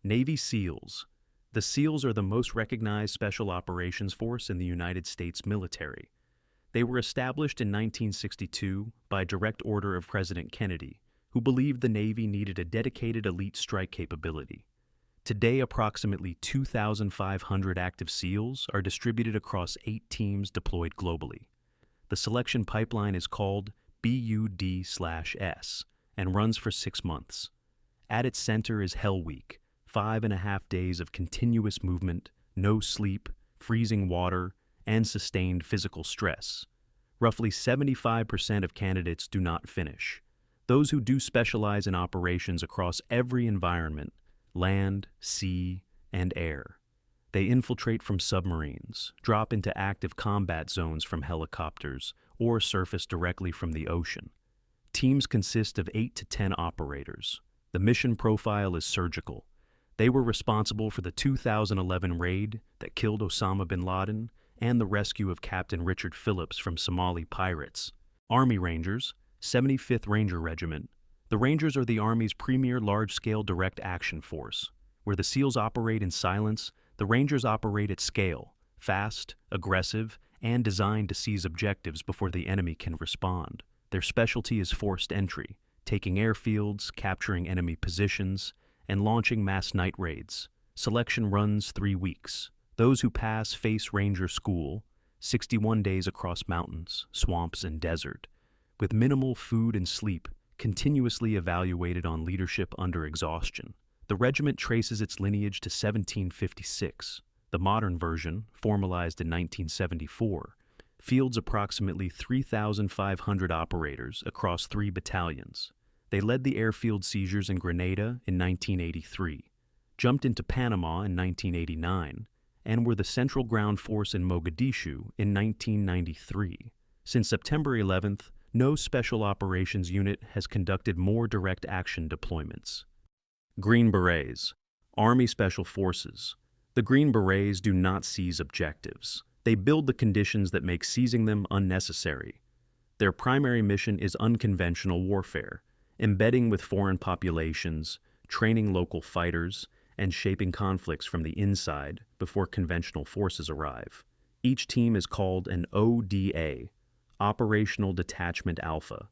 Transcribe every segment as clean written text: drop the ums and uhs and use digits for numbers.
Navy SEALs. The SEALs are the most recognized special operations force in the United States military. They were established in 1962 by direct order of President Kennedy, who believed the Navy needed a dedicated elite strike capability. Today, approximately 2,500 active SEALs are distributed across 8 teams deployed globally. The selection pipeline is called BUD/S and runs for 6 months. At its center is Hell Week, 5.5 days of continuous movement, no sleep, freezing water, and sustained physical stress. Roughly 75% of candidates do not finish. Those who do specialize in operations across every environment, land, sea, and air. They infiltrate from submarines, drop into active combat zones from helicopters, or surface directly from the ocean. Teams consist of 8 to 10 operators. The mission profile is surgical. They were responsible for the 2011 raid that killed Osama bin Laden and the rescue of Captain Richard Phillips from Somali pirates. Army Rangers, 75th Ranger Regiment. The Rangers are the Army's premier large-scale direct action force. Where the SEALs operate in silence, the Rangers operate at scale, fast, aggressive, and designed to seize objectives before the enemy can respond. Their specialty is forced entry, taking airfields, capturing enemy positions, and launching mass night raids. Selection runs 3 weeks. Those who pass face Ranger School, 61 days across mountains, swamps, and desert, with minimal food and sleep, continuously evaluated on leadership under exhaustion. The regiment traces its lineage to 1756. The modern version, formalized in 1974, fields approximately 3,500 operators across 3 battalions. They led the airfield seizures in Grenada in 1983, jumped into Panama in 1989, and were the Central Ground Force in Mogadishu in 1993. Since September 11th, no Special Operations Unit has conducted more direct action deployments. Green Berets, Army Special Forces. The Green Berets do not seize objectives. They build the conditions that make seizing them unnecessary. Their primary mission is unconventional warfare, embedding with foreign populations, training local fighters, and shaping conflicts from the inside before conventional forces arrive. Each team is called an ODA, Operational Detachment Alpha,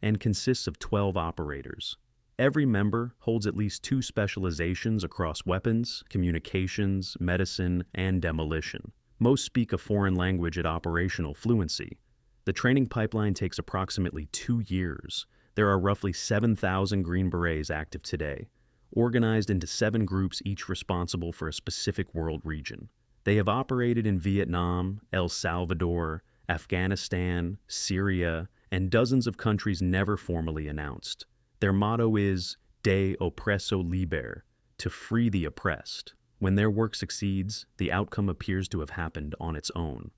and consists of 12 operators. Every member holds at least 2 specializations across weapons, communications, medicine, and demolition. Most speak a foreign language at operational fluency. The training pipeline takes approximately 2 years. There are roughly 7,000 Green Berets active today, organized into 7 groups each responsible for a specific world region. They have operated in Vietnam, El Salvador, Afghanistan, Syria, and dozens of countries never formally announced. Their motto is De Oppresso Liber, to free the oppressed. When their work succeeds, the outcome appears to have happened on its own.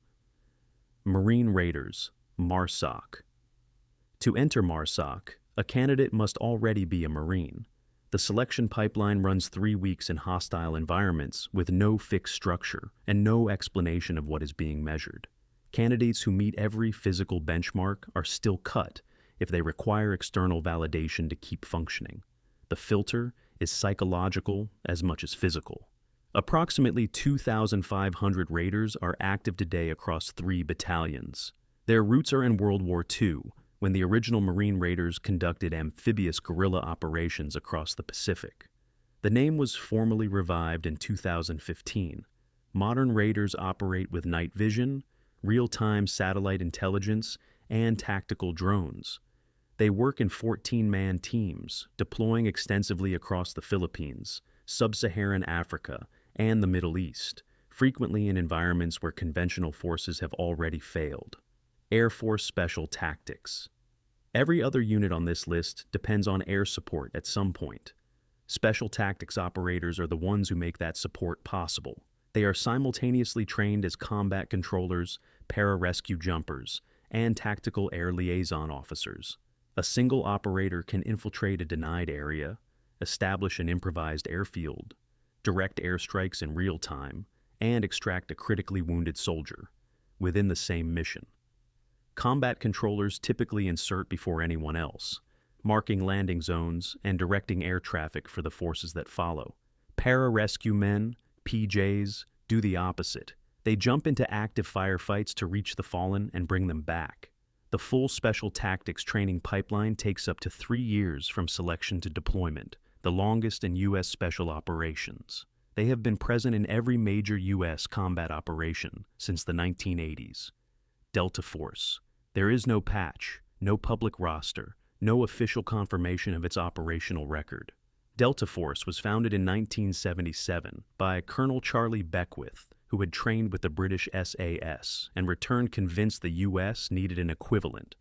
Marine Raiders, MARSOC. To enter MARSOC, a candidate must already be a Marine. The selection pipeline runs 3 weeks in hostile environments with no fixed structure and no explanation of what is being measured. Candidates who meet every physical benchmark are still cut if they require external validation to keep functioning. The filter is psychological as much as physical. Approximately 2,500 raiders are active today across 3 battalions. Their roots are in World War II, when the original Marine Raiders conducted amphibious guerrilla operations across the Pacific. The name was formally revived in 2015. Modern raiders operate with night vision, real-time satellite intelligence, and tactical drones. They work in 14-man teams, deploying extensively across the Philippines, sub-Saharan Africa, and the Middle East, frequently in environments where conventional forces have already failed. Air Force Special Tactics. Every other unit on this list depends on air support at some point. Special Tactics operators are the ones who make that support possible. They are simultaneously trained as combat controllers, pararescue jumpers, and tactical air liaison officers. A single operator can infiltrate a denied area, establish an improvised airfield, direct airstrikes in real time, and extract a critically wounded soldier within the same mission. Combat controllers typically insert before anyone else, marking landing zones and directing air traffic for the forces that follow. Pararescue men, PJs, do the opposite. They jump into active firefights to reach the fallen and bring them back. The full special tactics training pipeline takes up to 3 years from selection to deployment, the longest in U.S. special operations. They have been present in every major U.S. combat operation since the 1980s. Delta Force. There is no patch, no public roster, no official confirmation of its operational record. Delta Force was founded in 1977 by Colonel Charlie Beckwith, who had trained with the British SAS and returned convinced the U.S. needed an equivalent,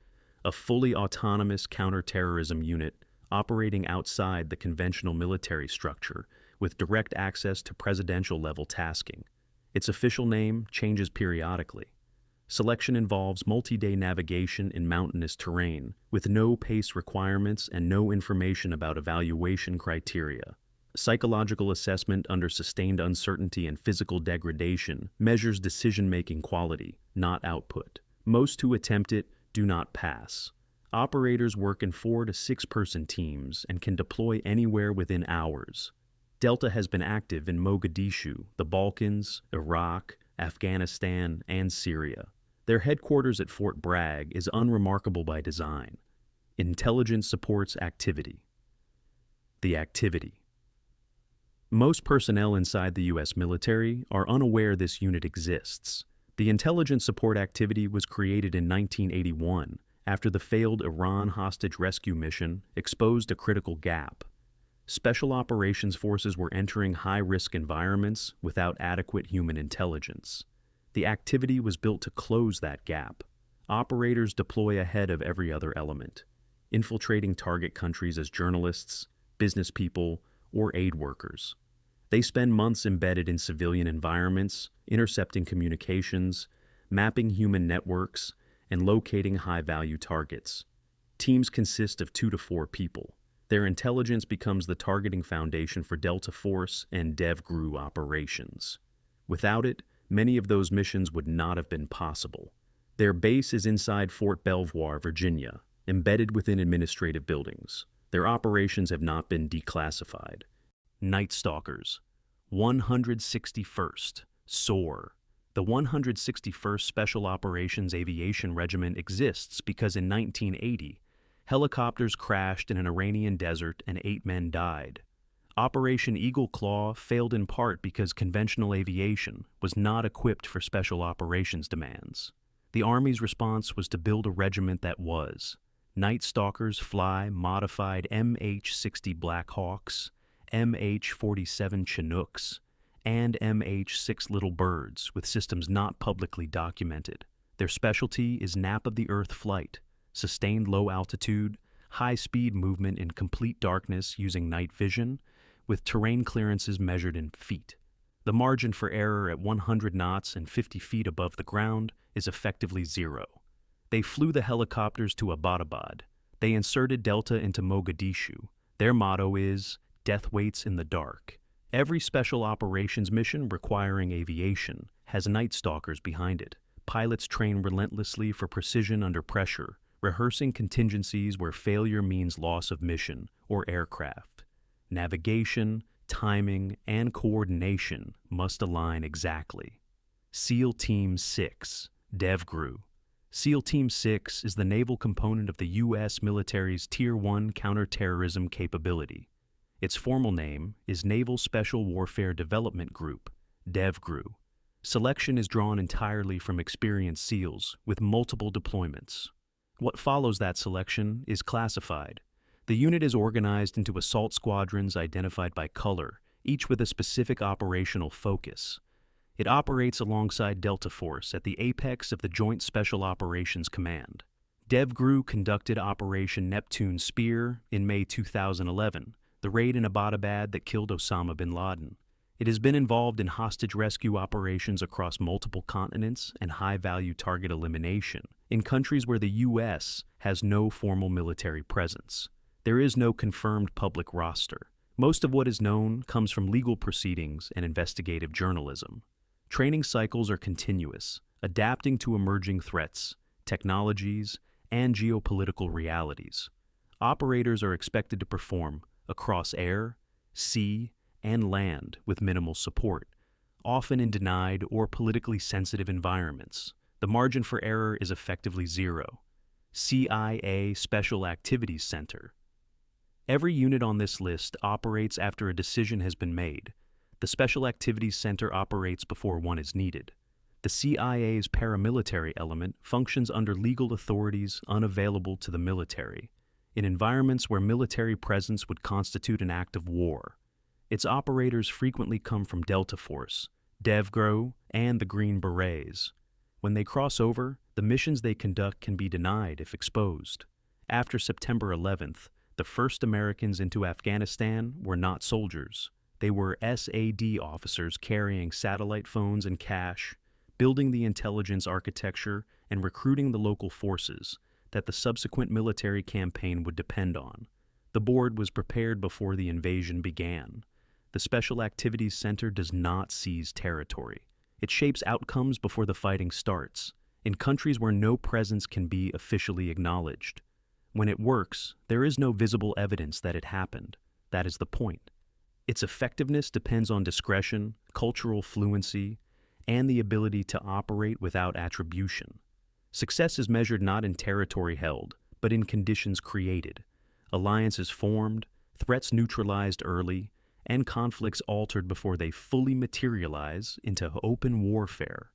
a fully autonomous counterterrorism unit operating outside the conventional military structure with direct access to presidential-level tasking. Its official name changes periodically. Selection involves multi-day navigation in mountainous terrain, with no pace requirements and no information about evaluation criteria. Psychological assessment under sustained uncertainty and physical degradation measures decision-making quality, not output. Most who attempt it do not pass. Operators work in 4 to 6 person teams and can deploy anywhere within hours. Delta has been active in Mogadishu, the Balkans, Iraq, Afghanistan, and Syria. Their headquarters at Fort Bragg is unremarkable by design. Intelligence supports activity. The activity. Most personnel inside the U.S. military are unaware this unit exists. The intelligence support activity was created in 1981 after the failed Iran hostage rescue mission exposed a critical gap. Special operations forces were entering high-risk environments without adequate human intelligence. The activity was built to close that gap. Operators deploy ahead of every other element, infiltrating target countries as journalists, business people, or aid workers. They spend months embedded in civilian environments, intercepting communications, mapping human networks, and locating high-value targets. Teams consist of 2 to 4 people. Their intelligence becomes the targeting foundation for Delta Force and DEVGRU operations. Without it, many of those missions would not have been possible. Their base is inside Fort Belvoir, Virginia, embedded within administrative buildings. Their operations have not been declassified. Night Stalkers. 161st, SOAR. The 161st Special Operations Aviation Regiment exists because in 1980, helicopters crashed in an Iranian desert and 8 men died. Operation Eagle Claw failed in part because conventional aviation was not equipped for special operations demands. The Army's response was to build a regiment that was. Night Stalkers fly modified MH-60 Black Hawks, MH-47 Chinooks, and MH-6 Little Birds with systems not publicly documented. Their specialty is nap-of-the-earth flight, sustained low altitude, high-speed movement in complete darkness using night vision, with terrain clearances measured in feet. The margin for error at 100 knots and 50 feet above the ground is effectively 0. They flew the helicopters to Abbottabad. They inserted Delta into Mogadishu. Their motto is, "Death waits in the dark." Every special operations mission requiring aviation has Night Stalkers behind it. Pilots train relentlessly for precision under pressure, rehearsing contingencies where failure means loss of mission or aircraft. Navigation, timing, and coordination must align exactly. SEAL Team 6, DEVGRU. SEAL Team 6 is the naval component of the U.S. military's Tier 1 counterterrorism capability. Its formal name is Naval Special Warfare Development Group, DEVGRU. Selection is drawn entirely from experienced SEALs with multiple deployments. What follows that selection is classified. The unit is organized into assault squadrons identified by color, each with a specific operational focus. It operates alongside Delta Force at the apex of the Joint Special Operations Command. DEVGRU conducted Operation Neptune Spear in May 2011, the raid in Abbottabad that killed Osama bin Laden. It has been involved in hostage rescue operations across multiple continents and high-value target elimination in countries where the U.S. has no formal military presence. There is no confirmed public roster. Most of what is known comes from legal proceedings and investigative journalism. Training cycles are continuous, adapting to emerging threats, technologies, and geopolitical realities. Operators are expected to perform across air, sea, and land with minimal support, often in denied or politically sensitive environments. The margin for error is effectively zero. CIA Special Activities Center. Every unit on this list operates after a decision has been made. The Special Activities Center operates before one is needed. The CIA's paramilitary element functions under legal authorities unavailable to the military, in environments where military presence would constitute an act of war. Its operators frequently come from Delta Force, DEVGRU, and the Green Berets. When they cross over, the missions they conduct can be denied if exposed. After September 11th, the first Americans into Afghanistan were not soldiers. They were SAD officers carrying satellite phones and cash, building the intelligence architecture and recruiting the local forces that the subsequent military campaign would depend on. The board was prepared before the invasion began. The Special Activities Center does not seize territory. It shapes outcomes before the fighting starts, in countries where no presence can be officially acknowledged. When it works, there is no visible evidence that it happened. That is the point. Its effectiveness depends on discretion, cultural fluency, and the ability to operate without attribution. Success is measured not in territory held, but in conditions created. Alliances formed, threats neutralized early, and conflicts altered before they fully materialize into open warfare